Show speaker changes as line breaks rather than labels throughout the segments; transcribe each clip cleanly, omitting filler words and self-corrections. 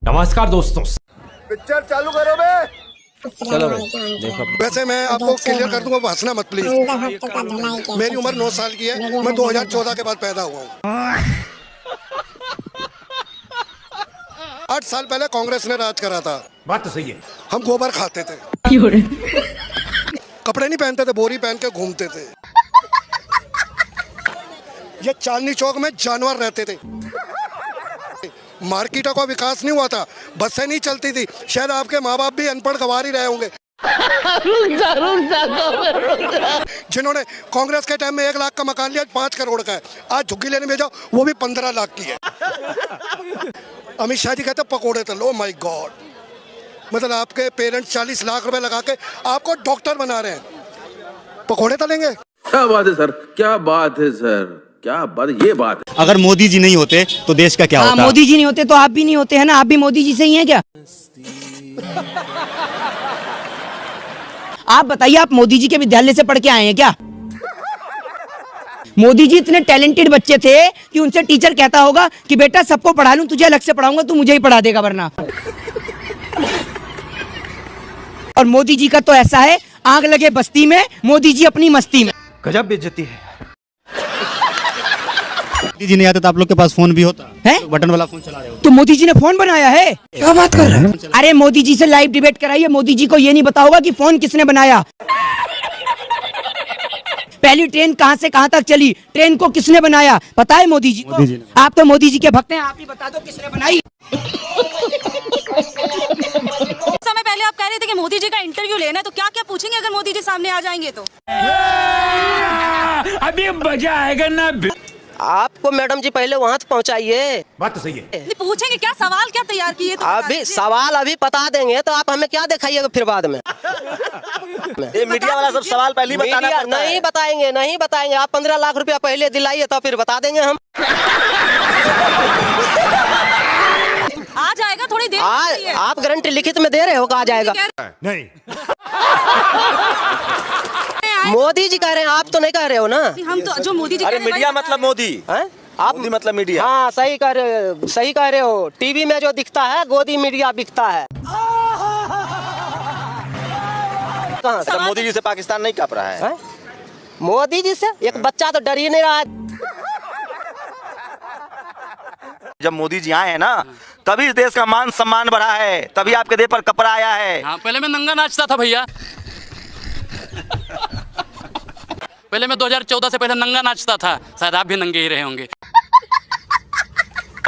नमस्कार दोस्तों,
पिक्चर चालू करो बे।
चलो भाई देखो।
वैसे मैं आपको क्लियर कर दूंगा, हंसना मत प्लीज। मेरी उम्र 9 साल की है, मैं 2014 के बाद पैदा हुआ हूँ। 8 साल पहले कांग्रेस ने राज करा था।
बात तो सही है।
हम गोबर खाते थे, कपड़े नहीं पहनते थे, बोरी पहन के घूमते थे। ये चांदनी चौक में जानवर रहते थे। मार्केटों का विकास नहीं हुआ था, बसें नहीं चलती थी। शायद आपके माँ बाप भी अनपढ़ गंवार ही रहे होंगे। जिन्होंने कांग्रेस के टाइम में 1 लाख का मकान लिया, 5 करोड़ का है। आज झुग्गी लेने में जाओ, वो भी 15 लाख की है। अमित शाह जी कहते पकोड़े तलो। ओ माय गॉड, मतलब आपके पेरेंट्स 40 लाख रुपए लगा के आपको डॉक्टर बना रहे हैं, पकोड़े तलेंगे?
क्या बात है सर, क्या बात है सर, क्या बात, ये बात है।
अगर मोदी जी नहीं होते तो देश का क्या होता?
मोदी जी नहीं होते तो आप भी नहीं होते, है ना? आप भी मोदी जी से ही हैं क्या? आप बताइए, आप मोदी जी के विद्यालय से पढ़ के आए हैं क्या? मोदी जी इतने टैलेंटेड बच्चे थे कि उनसे टीचर कहता होगा कि बेटा सबको पढ़ा लूं, तुझे अलग से पढ़ाऊंगा, तू मुझे ही पढ़ा देगा वरना। और मोदी जी का तो ऐसा है, आग लगे बस्ती में, मोदी जी अपनी मस्ती में।
गजब बेइज्जती है।
मोदी जी नहीं आते तो आप लोग के पास फोन भी होता
है?
तो बटन वाला फोन चला रहे हो
तो मोदी जी ने फोन बनाया है? क्या बात कर रहे हैं? अरे मोदी जी से लाइव डिबेट कराइए, मोदी जी को ये नहीं पता होगा कि फोन किसने बनाया। पहली ट्रेन कहां से कहां तक चली, ट्रेन को किसने बनाया, पता है मोदी जी को? आप तो मोदी जी के भक्त हैं, आप ही बता दो किसने बनाई।
समय पहले आप कह रहे थे कि मोदी जी का इंटरव्यू लेना है, तो क्या क्या पूछेंगे अगर मोदी जी सामने आ जाएंगे तो?
अभी मजा आएगा ना।
आपको मैडम जी पहले वहाँ तक पहुँचाइए।
बात तो सही है।
नहीं, पूछेंगे क्या, सवाल क्या तैयार किए तो
अभी सवाल अभी बता देंगे तो आप हमें क्या दिखाइएगा फिर बाद में?
ये मीडिया वाला सब सवाल पहले बताना पड़ता है।
नहीं बताएंगे, नहीं बताएंगे। आप 15 लाख रुपया पहले दिलाइए तो फिर बता देंगे हम।
आ जाएगा थोड़ी देर में।
आप गारंटी लिखित में दे रहे हो कि आ जाएगा?
नहीं,
मोदी जी कह रहे हैं, आप तो नहीं कह रहे हो ना।
हम तो जो मोदी जी
अरे मीडिया मतलब मोदी
हैं? आप
मोदी मतलब मीडिया।
हाँ सही कह रहे हो। टीवी में जो दिखता है गोदी मीडिया बिकता है। कहाँ से?
मोदी जी से पाकिस्तान नहीं काँप रहा है?
मोदी जी से एक बच्चा तो डर ही नहीं रहा है।
जब मोदी जी आए हैं ना, तभी इस देश का मान सम्मान बढ़ा है, तभी आपके देह पर कपड़ा आया है।
हाँ, पहले मैं नंगा नाचता था भैया। पहले मैं 2014 से पहले नंगा नाचता था, शायद आप भी नंगे ही रहे होंगे।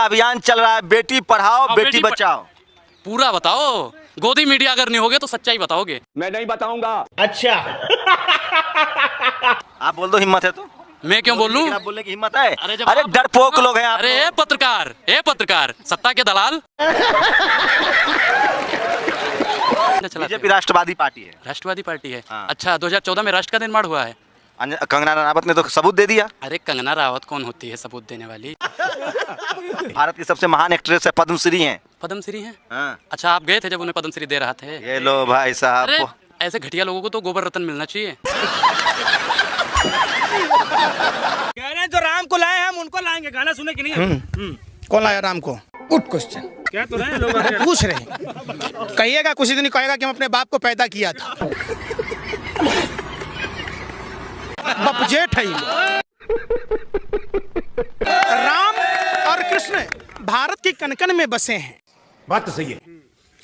अभियान चल रहा है, बेटी पढ़ाओ बेटी बचाओ।
पूरा बताओ, गोदी मीडिया अगर नहीं होगे तो सच्चाई बताओगे।
मैं नहीं बताऊंगा।
अच्छा आप बोल दो, हिम्मत है तो।
मैं क्यों बोलूं?
आप बोलने की हिम्मत है?
अरे
डरपोक लोग हैं आप।
अरे ए पत्रकार, सत्ता के दलाल।
बीजेपी राष्ट्रवादी पार्टी है।
राष्ट्रवादी पार्टी है।
हाँ।
अच्छा, 2014 में राष्ट्र का निर्माण हुआ है।
कंगना रनावत ने तो सबूत दे दिया।
अरे कंगना रावत कौन होती है सबूत देने वाली?
भारत की सबसे महान एक्ट्रेस है, पद्मश्री हैं।
पद्मश्री हैं?
हाँ।
अच्छा, आप गए थे जब उन्हें पद्मश्री दे रहा थे?
ये लो भाई साहब।
अरे ऐसे घटिया लोगों को तो गोबर रत्न मिलना चाहिए।
कह रहे हैं जो राम को लाए हम उनको लाएंगे, गाना सुने कि नहीं?
कौन लाया राम को?
Good question. क्या तो रहे लोग
पूछ रहे हैं। कहिएगा, कुछ दिन कहेगा कि हम अपने बाप को पैदा किया था। बाप जेठ है। राम और कृष्ण भारत की कनकन में बसे हैं।
बात तो सही है।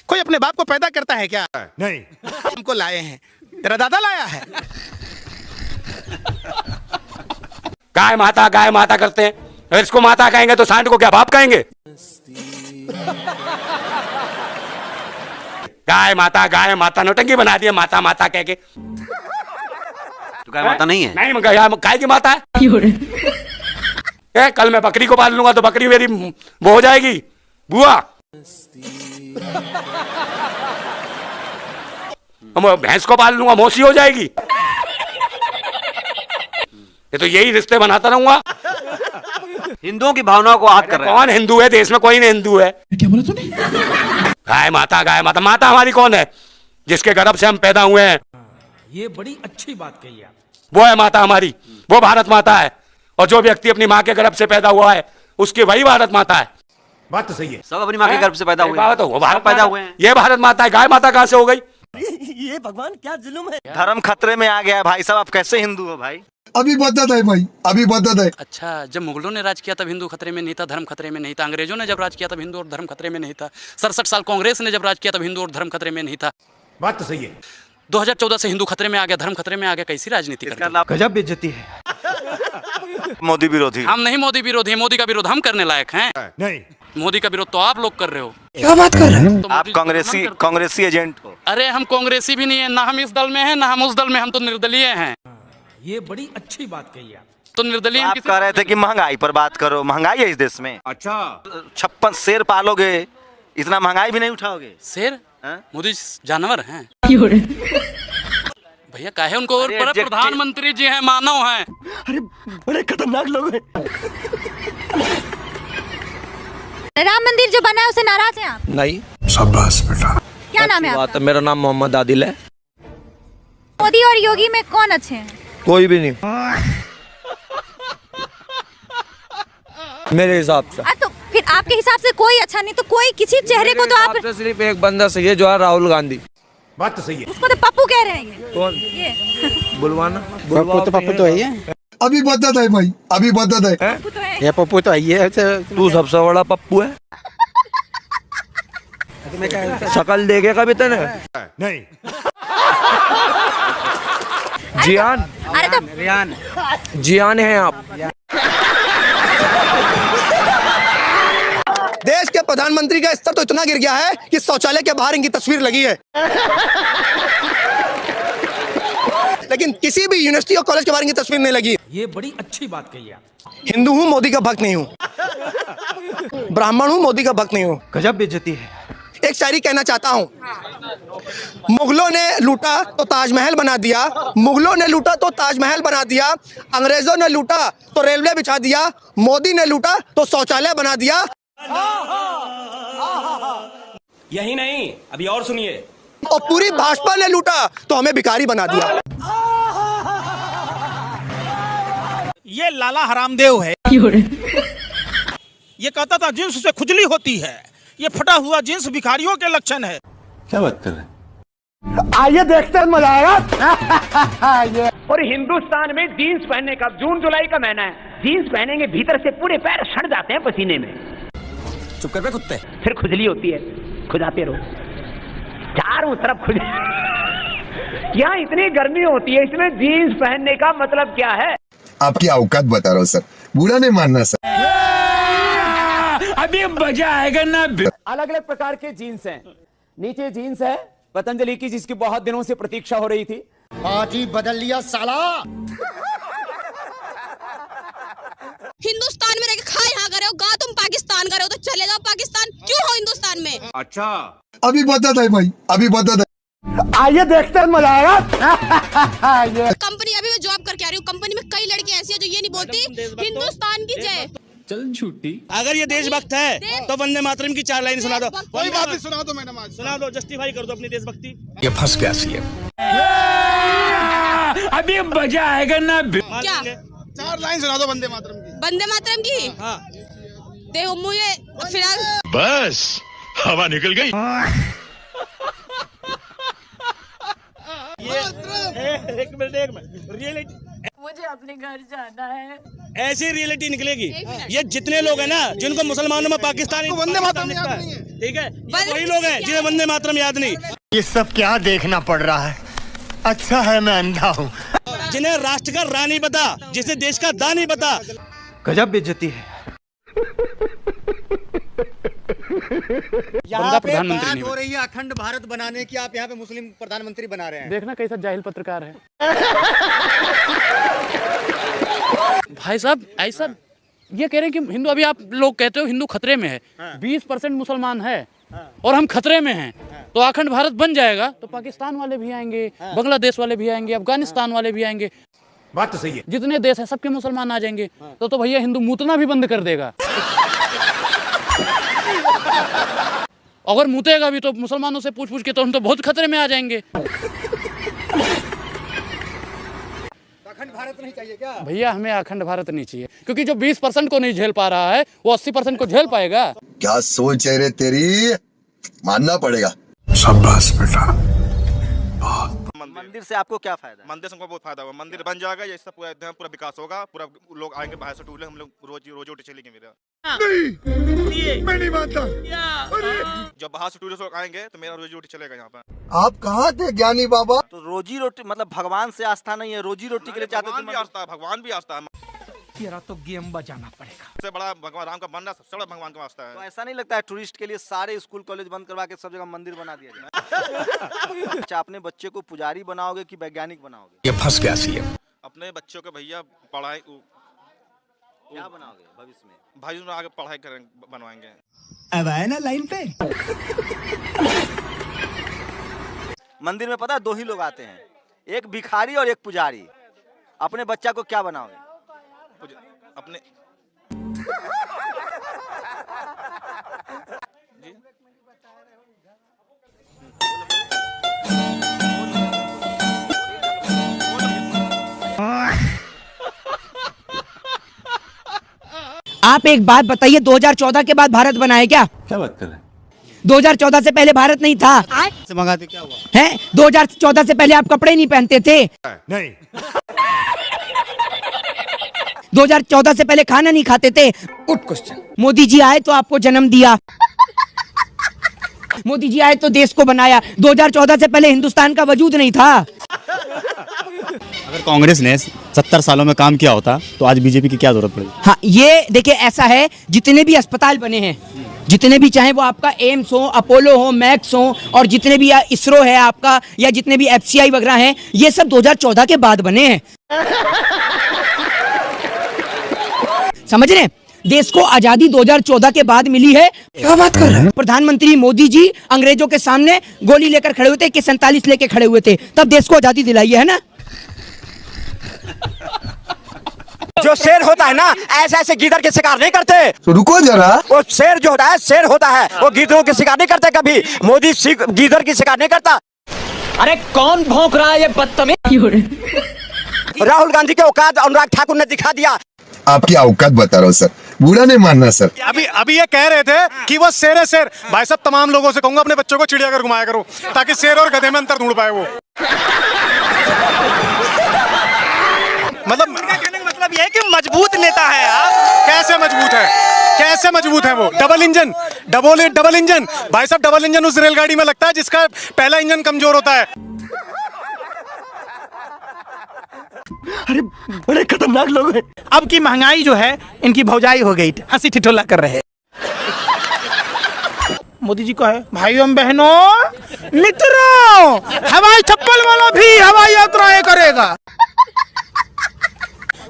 कोई अपने बाप को पैदा करता है क्या?
नहीं,
हमको लाए हैं, तेरा दादा लाया है।
गाय माता करते हैं। अगर इसको माता कहेंगे तो सांड को क्या बाप कहेंगे? गाय माता नौटंकी बना दिया, माता कह के।
तो गाय माता नहीं है?
नहीं, गाय की माता है। कल मैं बकरी को पाल लूंगा तो बकरी मेरी वो हो जाएगी बुआ। भैंस को पाल लूंगा, मौसी हो जाएगी। ये तो यही रिश्ते बनाता रहूंगा।
हिंदुओं की भावनाओं को आहत कर रहे हैं।
कौन हिंदू है देश में? कोई नहीं हिंदू है। क्या बोला तूने? गाय माता माता हमारी कौन है? जिसके गर्भ से हम पैदा हुए हैं,
ये बड़ी अच्छी बात कही आप।
वो है माता हमारी, वो भारत माता है। और जो व्यक्ति अपनी माँ के गर्भ से पैदा हुआ है उसकी वही भारत माता है। बात तो सही है।
सब अपनी माँ के गर्भ से पैदा हुए हैं।
तो वो भारत
पैदा
माता-
हुए हैं।
ये भारत माता है, गाय माता कहाँ से हो गई?
ये भगवान क्या जुल्म है।
धर्म खतरे में आ गया है भाई साहब, आप कैसे हिंदू हो भाई?
अभी बदत है भाई, अभी बदत है।
अच्छा, जब मुगलों ने राज किया तब हिंदू खतरे में नहीं था, धर्म खतरे में नहीं था। अंग्रेजों ने जब राज किया तब हिंदू और धर्म खतरे में नहीं था। 67 साल कांग्रेस ने जब राज किया तब हिंदू और धर्म खतरे में नहीं था।
बात तो सही है।
2014 से हिंदू खतरे में आ गया, धर्म खतरे में आ गया। कैसी राजनीति करते हैं?
गजब बेइज्जती है। मोदी विरोधी।
हम नहीं मोदी विरोधी, मोदी का विरोध हम करने लायक हैं।
नहीं,
मोदी का विरोध तो आप लोग कर रहे हो।
क्या बात कर रहे हैं?
तो
आप
मोदी जी को
कांग्रेसी एजेंट हो।
अरे हम कांग्रेसी भी नहीं है, ना हम इस दल में हैं ना हम उस दल में, हम तो निर्दलीय हैं।
ये बड़ी अच्छी बात कही आप।
तो निर्दलीय
आप कह रहे थे कि महंगाई पर बात करो, महंगाई है इस देश में।
अच्छा
56 शेर पालोगे, इतना महंगाई भी नहीं उठाओगे।
शेर
हाँ?
मोदी जानवर हैं भैया, काहे उनको और
अरे
प्रधानमंत्री जी हैं, मानव हैं।
अरे बड़े खतरनाक लोग हैं।
राम मंदिर जो बना है उसे नाराज हैं आप?
नहीं,
शाबाश बेटा।
क्या नाम है आपका?
मेरा नाम मोहम्मद आदिल है।
मोदी और योगी में कौन अच्छे हैं?
कोई भी नहीं मेरे हिसाब से।
तो फिर आपके हिसाब से कोई अच्छा नहीं, तो कोई किसी चेहरे को तो आप
सिर्फ एक बंदा सही है, जो है राहुल गांधी।
बात तो सही है।
उसको तो पप्पू कह रहे हैं ये।
कौन?
ये
बुलवाना।
पप्पू तो है।
अभी बदत है भाई, अभी बदत है।
पप्पू तो है।
ये पप्पू तो है।
तू सबसे बड़ा पप्पू है। शकल देखे कभी तने?
नहीं,
जियान,
अरे तो
जियान है आप।
देश के प्रधानमंत्री का स्तर तो इतना गिर गया है कि शौचालय के बाहर इनकी तस्वीर लगी है। लेकिन किसी भी यूनिवर्सिटी और कॉलेज के बाहर इनकी तस्वीर नहीं लगी।
ये बड़ी अच्छी बात कही आप।
हिंदू हूँ, मोदी का भक्त नहीं हूँ। ब्राह्मण हूँ, मोदी का भक्त नहीं हूँ।
गजब बेइज्जती है।
एक शायरी कहना चाहता हूँ। मुगलों ने लूटा तो ताजमहल बना दिया, मुगलों ने लूटा तो ताजमहल बना दिया, अंग्रेजों ने लूटा तो रेलवे बिछा दिया, मोदी ने लूटा तो शौचालय बना दिया।
यही नहीं, अभी और सुनिए।
और पूरी भाजपा ने लूटा तो हमें भिखारी बना दिया।
ये लाला हरामदेव है। ये कहता था जींस से खुजली होती है, ये फटा हुआ जींस भिखारियों के लक्षण है।
क्या बात कर रहे हैं?
आइए देखते हैं, मजा आएगा।
और हिंदुस्तान में जीन्स पहनने का जून जुलाई का महीना है, जीन्स पहनेंगे भीतर से पूरे पैर सड़ जाते हैं पसीने में।
चुप कर बे कुत्ते।
फिर खुजली होती है, खुजाते रहो चारों तरफ खुजली। यहाँ इतनी गर्मी होती है, इसमें जीन्स पहनने का मतलब क्या है?
आपकी औकात बता रहा हूँ सर, बुरा नहीं मानना सर।
अभी मजा आएगा ना।
अलग अलग प्रकार के जीन्स हैं। नीचे जीन्स है पतंजलि की, जिसकी बहुत दिनों से प्रतीक्षा हो रही थी।
आज ही बदल लिया साला।
हिंदुस्तान में रहकर खा यहाँ करे हो, गा तुम पाकिस्तान करे हो, तो चले जाओ पाकिस्तान, क्यों हो हिंदुस्तान में?
अच्छा
अभी बदत है भाई, अभी बदत है।
आइए देखते हैं, मजा आएगा।
कंपनी अभी मैं जॉब करके आ रही हूँ, कंपनी में कई लड़कियां ऐसी हैं जो ये नहीं बोलती हिंदुस्तान की जय।
चल छुट्टी।
अगर ये देशभक्त है तो वंदे मातरम की 4 लाइन सुना दो। कोई बात नहीं, सुना दो मैडम, आज सुना दो, जस्टिफाई कर दो अपनी देशभक्ति।
ये फंस गया सीएम।
अभी मजा आएगा ना।
क्या
4 लाइन सुना दो वंदे मातरम की।
वंदे मातरम की?
हाँ।
देखो मुझे फिलहाल
बस हवा निकल गई।
एक मिनट रियलिटी,
मुझे अपने घर जाना है।
ऐसी रियलिटी निकलेगी। ये जितने लोग हैं ना जिनको मुसलमानों में पाकिस्तानी वंदे मातरम दिखता है, ठीक है, ये वही लोग हैं जिन्हें वंदे मातरम याद नहीं।
ये सब क्या देखना पड़ रहा है? अच्छा है मैं अंधा हूँ।
जिन्हें राष्ट्र का रानी पता, जिसे देश का दानी पता।
गजब बेइज्जती है।
बंदा प्रधानमंत्री नहीं
हो रही है अखंड भारत बनाने की, आप यहाँ पे मुस्लिम प्रधानमंत्री बना रहे हैं।
देखना कैसा जाहिल पत्रकार है भाई साहब। ऐसा ये कह रहे हैं कि हिंदू, अभी आप लोग कहते हो हिंदू खतरे में है। 20% मुसलमान है और हम खतरे में हैं, तो अखंड भारत बन जाएगा तो पाकिस्तान वाले भी आएंगे, बांग्लादेश वाले भी आएंगे, अफगानिस्तान वाले भी आएंगे।
बात तो सही है।
जितने देश है सबके मुसलमान आ जाएंगे, तो भैया हिंदू मूतना भी बंद कर देगा। अगर मुतेगा भी तो मुसलमानों से पूछ पूछ के, तो हम तो बहुत खतरे में आ जाएंगे।
अखंड भारत नहीं चाहिए क्या?
भैया हमें अखंड भारत नहीं चाहिए, क्योंकि जो 20% को नहीं झेल पा रहा है वो 80% को झेल पाएगा।
क्या सोच है रे तेरी, मानना पड़ेगा।
शाबाश बेटा।
मंदिर से आपको क्या फायदा?
मंदिर से हमको बहुत फायदा होगा। मंदिर बन जाएगा, ये सब पूरा विकास होगा, पूरा लोग आएंगे बाहर से टूरिस्ट, हम लोग रोजी चलेंगे मेरा।
नहीं, मैं नहीं मानता।
जब बाहर से टूरिस्ट लोग आएंगे तो मेरा रोजी रोटी चलेगा यहाँ पर।
आप कहाँ थे ज्ञानी बाबा?
तो रोजी रोटी मतलब भगवान से आस्था नहीं है, रोजी रोटी के लिए चाहते थे।
भगवान भी आस्था है।
तेरा तो गेम बजाना पड़ेगा।
सबसे बड़ा भगवान राम का बनना, सबसे बड़ा भगवान का आस्था है।
तो ऐसा नहीं लगता है टूरिस्ट के लिए सारे स्कूल कॉलेज बंद करवा के सब जगह मंदिर बना दिया जाए? अच्छा, अपने बच्चे को पुजारी बनाओगे कि वैज्ञानिक बनाओगे?
ये फंस गया सीएम।
अपने बच्चों को भैया पढ़ाई
क्या बनाओगे भविष्य में?
भविष्य में आगे पढ़ाई करेंगे, बनवाएंगे।
अब आए ना लाइन पे।
मंदिर में पता है 2 ही लोग आते हैं, एक भिखारी और एक पुजारी। अपने बच्चा को क्या बनाओगे?
अपने जी?
आप एक बात बताइए, 2014 के बाद भारत बना है क्या?
क्या बात कर रहे हैं?
2014 से पहले भारत नहीं था।
से मंगाते क्या हुआ?
हैं? 2014 से पहले आप कपड़े नहीं पहनते थे?
नहीं।
2014 से पहले खाना नहीं खाते थे? Good question. मोदी जी आए तो आपको जन्म दिया। मोदी जी आए तो देश को बनाया। 2014 से पहले हिंदुस्तान का वजूद नहीं था।
अगर कांग्रेस ने 70 सालों में काम किया होता तो आज बीजेपी की क्या जरूरत पड़ी?
हाँ, ये देखिए ऐसा है, जितने भी अस्पताल बने हैं, जितने भी, चाहे वो आपका एम्स हो, अपोलो हो, मैक्स हो, और जितने भी इसरो है आपका, या जितने भी FCI वगैरह हैं, ये सब 2014 के बाद बने हैं। समझ रहे हैं? देश को आजादी 2014 के बाद मिली है। क्या बात कर रहे हैं? प्रधानमंत्री मोदी जी अंग्रेजों के सामने गोली लेकर खड़े हुए थे, AK-47 लेकर खड़े हुए थे, तब देश को आजादी दिलाई है ना।
जो शेर होता है ना, ऐसे ऐसे गीदड़ के शिकार नहीं करते।
तो रुको जरा,
वो शेर जो होता है, शेर होता है, वो गीदड़ों के शिकार नहीं करते कभी। मोदी गीदड़ की शिकार नहीं करता।
अरे कौन भौंक रहा है ये बदतमीज?
राहुल गांधी के औकात अनुराग ठाकुर ने दिखा दिया।
आपकी औकात बता रहा हूँ सर, बुरा नहीं मानना सर।
अभी ये कह रहे थे कि वो शेर है शेर। भाई साहब, तमाम लोगों से कहूंगा अपने बच्चों को चिड़ियाघर घुमाया करो, ताकि शेर और गधे में अंतर ढूंढ पाए वो। मतलब ये है कि मजबूत नेता है यार। कैसे मजबूत है? कैसे मजबूत है वो? डबल इंजन भाई साहब, डबल इंजन उस रेलगाड़ी में लगता है जिसका पहला इंजन कमजोर होता है।
अरे बड़े खतरनाक लोग हैं।
अब की महंगाई जो है, इनकी भौजाई हो गई, हंसी ठिठोला कर रहे। मोदी जी को है, भाइयों बहनों मित्रों, हवाई चप्पल वाला भी हवाई यात्राएं करेगा।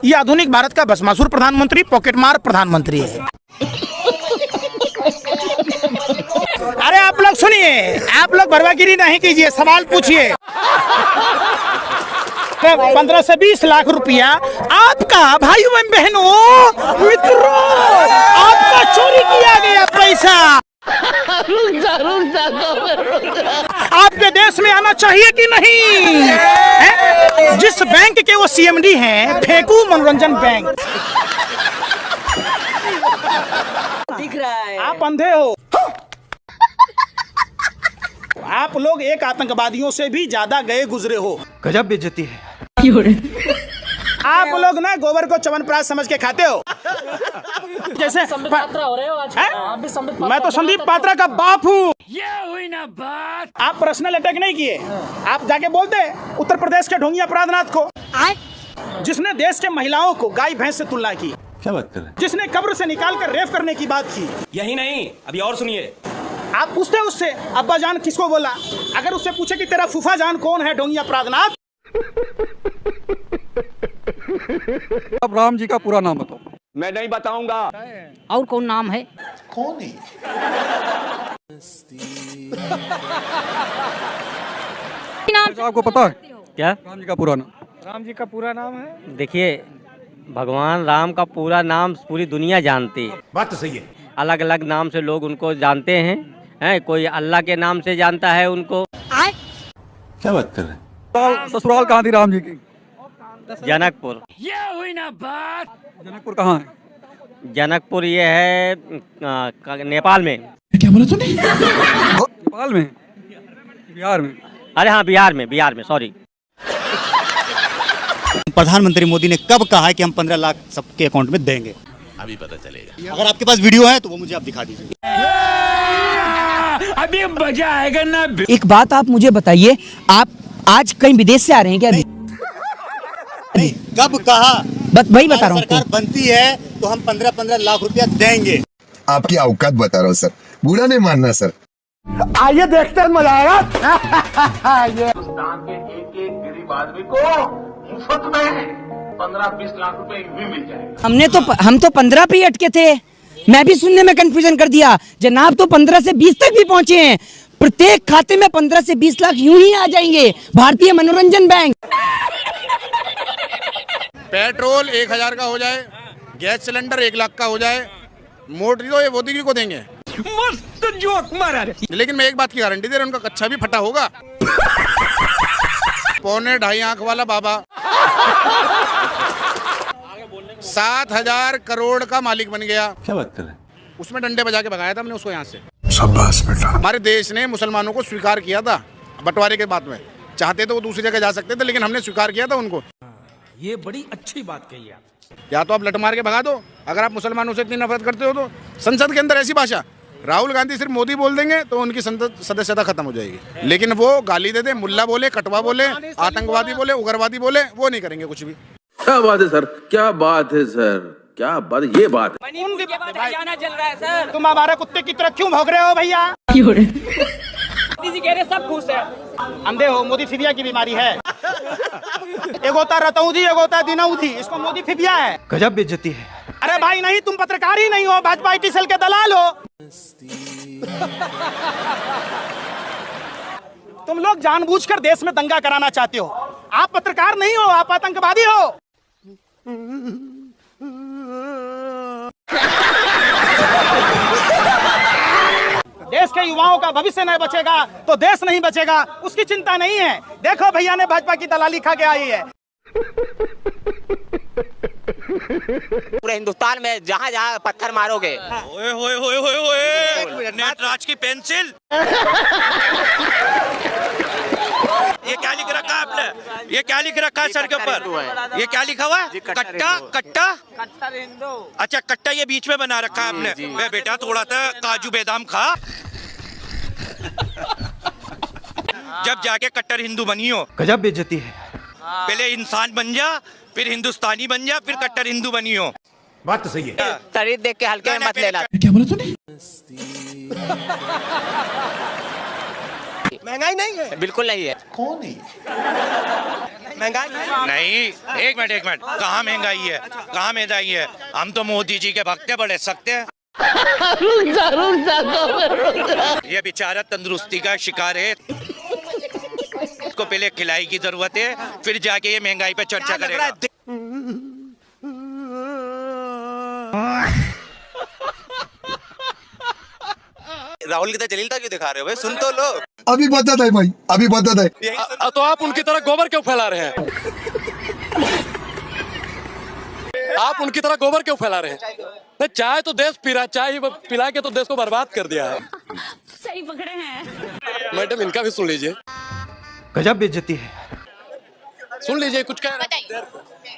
ये आधुनिक भारत का भस्मासुर प्रधानमंत्री, पॉकेटमार प्रधानमंत्री है। अरे आप लोग सुनिए, आप लोग बरवागिरी नहीं कीजिए, सवाल पूछिए। 15 से 20 लाख रुपया आपका, भाइयों बहनों मित्रों, आपका चोरी किया गया पैसा आपके देश में आना चाहिए कि नहीं? जिस बैंक के वो CMD हैं, फेंकू मनोरंजन बैंक।
दिख रहा है
आप अंधे हो। आप लोग एक आतंकवादियों से भी ज्यादा गए गुजरे हो।
गजब बेइज्जती है।
आप लोग ना गोबर को च्यवनप्राश समझ के खाते हो। जैसे
हो रहे हो आज।
मैं तो संदीप पात्रा का बाप हूँ।
ये हुई ना बात।
आप पर्सनल अटैक नहीं किए, आप जाके बोलते उत्तर प्रदेश के ढोंगिया अपराधनाथ को, जिसने देश के महिलाओं को गाय भैंस से तुलना की।
क्या बात कर रहे हैं?
जिसने कब्र से निकाल कर रेप करने की बात की।
यही नहीं, अभी और सुनिए।
आप पूछते उससे अब्बा जान किसको बोला? अगर उससे पूछे कि तेरा फूफा जान कौन है ढोंगिया अपराधनाथ,
अब राम जी का पूरा नाम बताओ।
मैं नहीं बताऊंगा।
और कौन नाम है?
कौन है? आपको पता है
क्या
राम जी का पूरा नाम?
राम जी का पूरा नाम है,
देखिए, भगवान राम का पूरा नाम पूरी दुनिया जानती है।
बात तो सही है।
अलग अलग नाम से लोग उनको जानते हैं, कोई अल्लाह के नाम से जानता है उनको।
क्या बात कर रहे हैं?
ससुराल कहाँ थी राम जी की?
जनकपुर।
ये हुई ना बात।
जनकपुर कहाँ है?
जनकपुर ये है नेपाल में।
क्या बोला तूने? नेपाल में? बिहार में?
अरे हाँ, बिहार में सॉरी।
प्रधानमंत्री मोदी ने कब कहा है कि हम 15 लाख सबके अकाउंट में देंगे?
अभी पता चलेगा।
अगर आपके पास वीडियो है तो वो मुझे आप दिखा दीजिए।
अभी मजा आएगा ना।
एक बात आप मुझे बताइए, आप आज कहीं विदेश से आ रहे हैं क्या?
नहीं, कब कहा?
वही बता रहा हूँ।
सरकार बनती है तो हम 15-15 लाख रुपया देंगे।
आपकी औकात बता रहा हूँ सर, बुरा नहीं मानना सर।
आइए देखते हैं, मजा आएगा।
हिंदुस्तान के एक गरीब आदमी को मुफ्त में 15-20 लाख रुपए भी मिल जाएगा।
हम तो 15 पे ही अटके थे। मैं भी सुनने में कंफ्यूजन कर दिया। जनाब तो 15 से 20 तक भी पहुंचे हैं। प्रत्येक खाते में 15 से 20 लाख यूं ही आ जाएंगे। भारतीय मनोरंजन बैंक।
पेट्रोल 1000 का हो जाए, गैस सिलेंडर 1 लाख का हो जाए, मोदी तो ये मोदी जी को देंगे।
मस्त जोक मारा रे।
लेकिन मैं एक बात की गारंटी दे रहा हूं, उनका कच्चा भी फटा होगा। 2.25 आंख वाला बाबा 7,000 करोड़ का मालिक बन गया।
क्या बात कर रहे हैं?
उसमें डंडे बजा के भगाया था हमने उसको यहाँ से।
शाबाश बेटा।
हमारे देश ने मुसलमानों को स्वीकार किया था बंटवारे के बाद में। चाहते तो वो दूसरी जगह जा सकते थे, लेकिन हमने स्वीकार किया था उनको।
ये बड़ी अच्छी बात कही आप।
या तो आप लट मार के भगा दो, अगर आप मुसलमानों से इतनी नफरत करते हो तो। संसद के अंदर ऐसी भाषा, राहुल गांधी सिर्फ मोदी बोल देंगे तो उनकी संसद सदस्यता खत्म हो जाएगी। लेकिन वो गाली दे दे, मुल्ला बोले, कटवा बोले, आतंकवादी बोले, उग्रवादी बोले, वो नहीं करेंगे कुछ भी।
क्या बात है सर, क्या बात है सर, क्या बात, ये बात है।
हरियाणा चल रहा है सर।
तुम हमारे कुत्ते की तरह क्यों भौंक रहे हो भैया?
मोदी जी कह रहे सब खुश है।
अंधे हो, मोदी फिबिया की बीमारी है। एक होता रतौधी, एक होता दिनौधी, इसको मोदी फिबिया है।
गजब बेइज्जती है।
अरे भाई नहीं, तुम पत्रकार ही नहीं हो, भाजपा IT सेल के दलाल हो। तुम लोग जानबूझकर देश में दंगा कराना चाहते हो। आप पत्रकार नहीं हो, आप आतंकवादी हो। देश के युवाओं का भविष्य नहीं बचेगा तो देश नहीं बचेगा, उसकी चिंता नहीं है। देखो भैया ने भाजपा की दलाली खा के आई है।
पूरे हिंदुस्तान में जहाँ जहाँ पत्थर मारोगे।
ओए होए होए होए होए, नटराज की पेंसिल। ये क्या लिख रखा है आपने? ये क्या लिख रखा है सर के ऊपर? ये क्या लिखा हुआ है? कट्टा कट्टा
हिंदू।
अच्छा, कट्टा ये बीच में बना रखा है आपने। वे बेटा थोड़ा सा काजू बादाम खा, जब जाके कट्टर हिंदू बनी हो।
गजब बेइज्जती है।
पहले इंसान बन जा, फिर हिंदुस्तानी बन जा, फिर कट्टर हिंदू बनी हो।
बात तो सही है।
शरीर देख के हल्के में मत लेना।
क्या बोला तूने?
महंगाई नहीं है, बिल्कुल नहीं है।
कौन है?
महंगाई
नहीं, एक मिनट, कहाँ महंगाई है, कहाँ महंगाई है? हम तो मोदी जी के भक्त हैं, बड़े सख्त हैं। ये बेचारा तंदुरुस्ती का शिकार है, उसको पहले खिलाई की जरूरत है, फिर जाके ये महंगाई पे चर्चा करेगा।
राहुल की तरह जलीलता क्यों दिखा रहे हो भाई? सुन तो लो।
अभी बदत है भाई, अभी बदत है।
तो आप उनकी तरह गोबर क्यों फैला रहे हैं? आप उनकी तरह गोबर क्यों फैला रहे हैं? नहीं, चाय तो देश पी रहा है, चाय पिला के तो देश को बर्बाद कर दिया है।
सही पकड़े हैं।
मैडम इनका भी सुन लीजिए।
गजब बेइज्जती है।
सुन लीजिए, कुछ कह रहे हैं।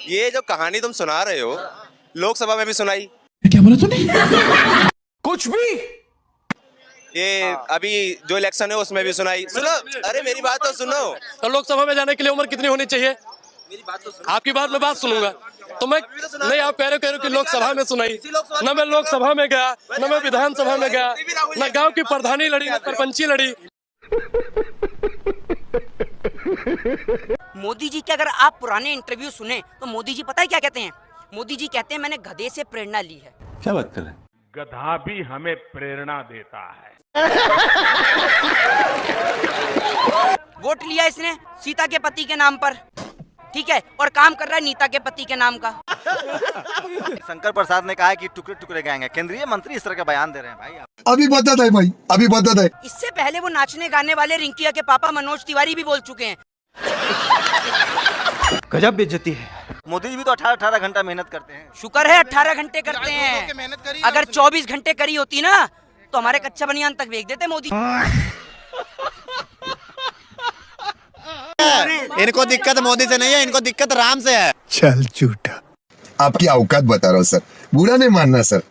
ये जो कहानी तुम सुना रहे हो, लोकसभा में भी सुनाई।
क्या बोला तूने?
कुछ भी।
ये अभी जो इलेक्शन है उसमें भी सुनाई। सुनो, अरे मेरी बात तो सुनो।
तो लोकसभा में जाने के लिए उम्र कितनी होनी चाहिए?
मेरी बात तो सुनो।
आपकी बात मैं बात सुनूंगा। तो मैं नहीं, आप कह रहे हो कि लोकसभा में सुनाई। न मैं लोकसभा में गया, न मैं विधानसभा में गया, न गांव की प्रधानी लड़ी, न सरपंची लड़ी।
मोदी जी के अगर आप पुराने इंटरव्यू सुने तो मोदी जी पता है क्या कहते हैं? मोदी जी कहते हैं मैंने गधे से प्रेरणा ली है।
क्या बात कर रहे हैं?
गधा भी हमें प्रेरणा देता है।
वोट लिया इसने सीता के पति के नाम पर, ठीक है, और काम कर रहा है नीता के पति के नाम का।
शंकर प्रसाद ने कहा है कि टुकड़े टुकड़े गएंगे। केंद्रीय मंत्री इस तरह का बयान दे रहे हैं भाई।
अभी बदत है भाई, अभी बदत है।
इससे पहले वो नाचने गाने वाले रिंकिया के पापा मनोज तिवारी भी बोल चुके हैं।
गजब बेइज्जती है।
मोदी जी भी तो 18-18 घंटा मेहनत करते हैं।
शुक्र है 18 घंटे करते हैं, अगर 24 घंटे करी होती ना तो हमारे कच्चा बनियान तक बेच देते मोदी।
इनको दिक्कत मोदी से नहीं है, इनको दिक्कत राम से है।
चल झूठा। आपकी औकात बता रहा हूँ सर, बुरा नहीं मानना सर।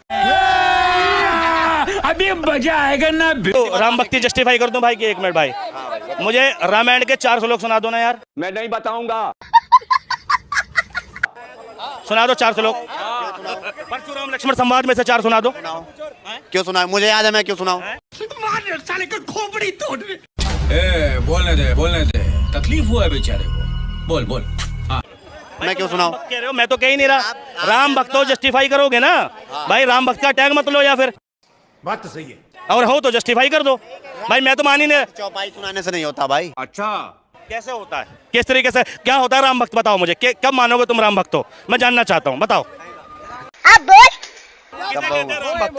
अभी मजा आएगा ना।
राम भक्ति जस्टिफाई कर दूं भाई की 1 मिनट भाई, मुझे रामायण के 4 श्लोक सुना दो ना यार।
मैं नहीं बताऊंगा।
सुना दो 4 श्लोक। परशुराम लक्ष्मण संवाद में से 4 सुना दो।
क्यों सुना? मुझे याद है, मैं क्यों सुनाऊं?
साले का खोपड़ी तोड़। बोलने दे, तकलीफ हुआ है बेचारे को। बोल बोल।
मैं क्यों सुनाऊं?
कह रहे हो, मैं तो कह ही नहीं रहा। राम भक्तो जस्टिफाई करोगे ना भाई, राम भक्त का टैग मत लो, या फिर
बात तो सही है,
और हो तो जस्टिफाई कर दो भाई। मैं तो मान ही नहीं।
चौपाई सुनाने से नहीं होता भाई।
अच्छा, कैसे होता है? किस तरीके से क्या होता है राम भक्त? बताओ मुझे, कब मानोगे तुम राम भक्त हो? मैं जानना चाहता हूँ, बताओ।
अब बोल।
किसे कहते हैं राम भक्त?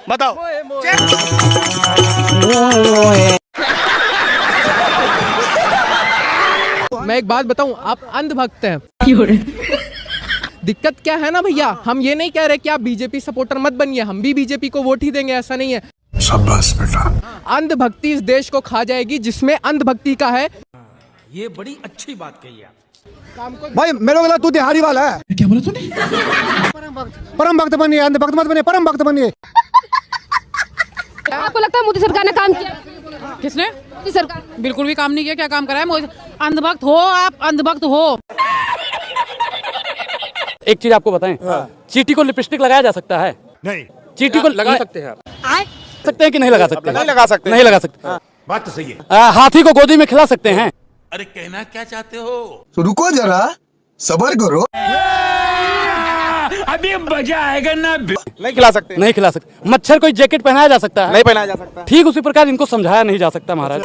बताओ।
मैं एक बात बताऊं, आप अंधभक्त हैं। दिक्कत क्या है ना भैया, हम ये नहीं कह रहे कि आप बीजेपी सपोर्टर मत बनिए, हम भी बीजेपी को वोट ही देंगे, ऐसा नहीं है।
शाबाश बेटा।
अंधभक्ति इस देश को खा जाएगी, जिसमें अंधभक्ति का है।
ये बड़ी अच्छी बात कही आप।
भाई मेरे को तू दिहाड़ी वाला है। क्या बोला तूने? परम भक्त बनिए, अंधभक्त मत बनिए, परम भक्त बनिए।
आपको लगता है मोदी सरकार ने काम किया?
किसने?
मोदी सरकार
बिल्कुल भी काम नहीं किया। क्या काम करा है मोदी? अंधभक्त हो आप, अंधभक्त हो।
एक चीज आपको बताएं, चींटी को लिपस्टिक लगाया जा सकता है?
नहीं।
चींटी को लगा सकते हैं आप? सकते हैं कि नहीं लगा सकते?
नहीं लगा सकते।
नहीं लगा सकते।
बात तो सही है।
हाथी को गोदी में खिला सकते हैं?
अरे कहना क्या चाहते हो?
तो रुको जरा, सबर करो।
अभी मजा आएगा ना।
नहीं खिला सकते। नहीं खिला सकते। मच्छर को जैकेट पहनाया जा सकता है?
नहीं पहनाया जा सकता।
ठीक उसी प्रकार इनको समझाया नहीं जा सकता महाराज।